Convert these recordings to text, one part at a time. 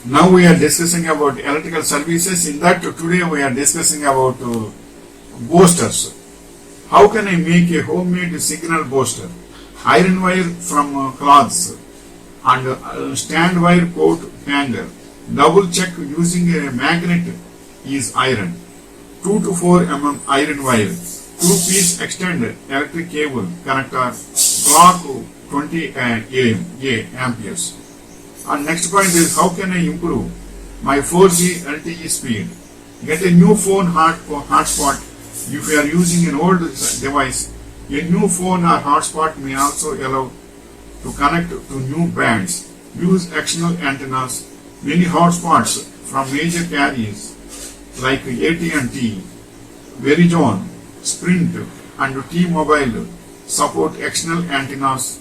Now we are discussing about electrical services. In that today we are discussing about boosters. How can I make a homemade signal booster? Iron wire from cloths and stand wire coat hanger. Double check using a magnet is iron. 2 to 4 mm iron wire. 2-piece extended electric cable connector. Clock 20 amperes. And next point is how can I improve my 4G LTE speed? Get a new phone hotspot. If you are using an old device, a new phone or hotspot may also allow to connect to new bands. Use external antennas. Many hotspots from major carriers like AT&T, Verizon, Sprint and T-Mobile support external antennas.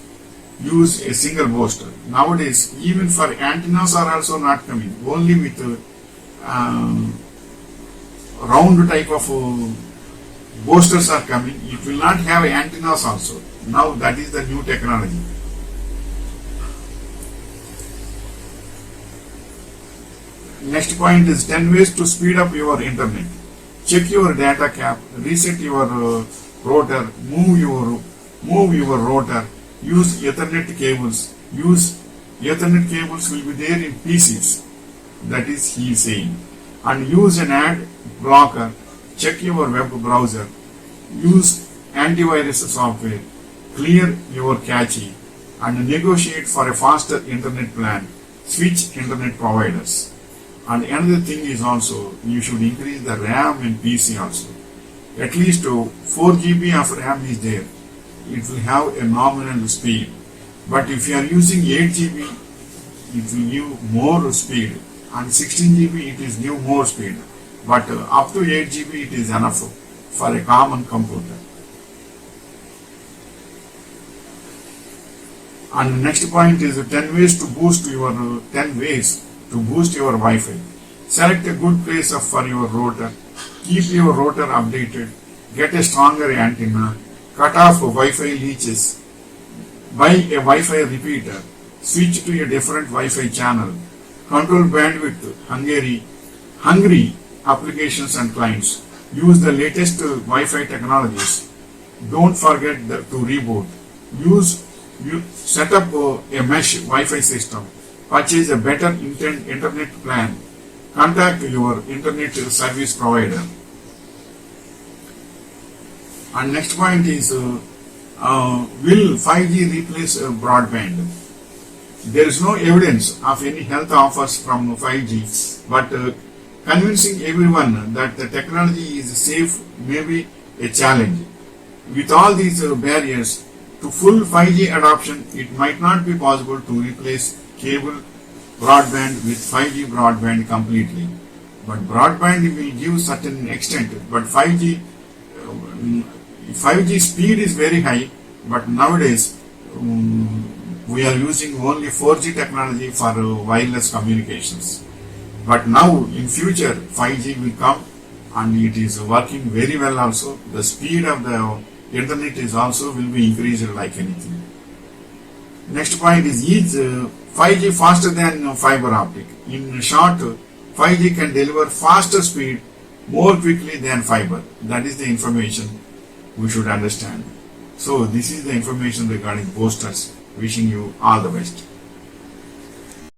Use a single booster. Nowadays, even for antennas are also not coming. Only with round type of boosters are coming. It will not have antennas also. Now that is the new technology. Next point is 10 ways to speed up your internet. Check your data cap, reset your router, move your router. Use Ethernet cables. Use Ethernet cables will be there in PCs. That is he is saying. And use an ad blocker. Check your web browser. Use antivirus software. Clear your cache and negotiate for a faster internet plan. Switch internet providers. And another thing is also you should increase the RAM in PC also. At least 4 GB of RAM is there. It will have a nominal speed. But if you are using 8 GB, it will give more speed. And 16 GB, it is give more speed. But up to 8 GB, it is enough for a common computer. And the next point is 10 ways to boost your 10 ways to boost your Wi-Fi. Select a good place for your router. Keep your router updated. Get a stronger antenna. Cut off Wi-Fi leeches. Buy a Wi-Fi repeater. Switch to a different Wi-Fi channel. Control bandwidth. Hungry applications and clients. Use the latest Wi-Fi technologies. Don't forget to reboot. Set up a mesh Wi-Fi system. Purchase a better internet plan. Contact your internet service provider. And next point is, will 5G replace broadband? There is no evidence of any health offers from 5G, but convincing everyone that the technology is safe may be a challenge. With all these barriers to full 5G adoption, it might not be possible to replace cable broadband with 5G broadband completely. But broadband will give certain extent, but 5G speed is very high, but nowadays we are using only 4G technology for wireless communications. But now in future 5G will come and it is working very well also. The speed of the internet is also will be increased like anything. Next point is 5G faster than fiber optic? In short, 5G can deliver faster speed more quickly than fiber. That is the information we should understand. So this is the information regarding boosters. Wishing you all the best.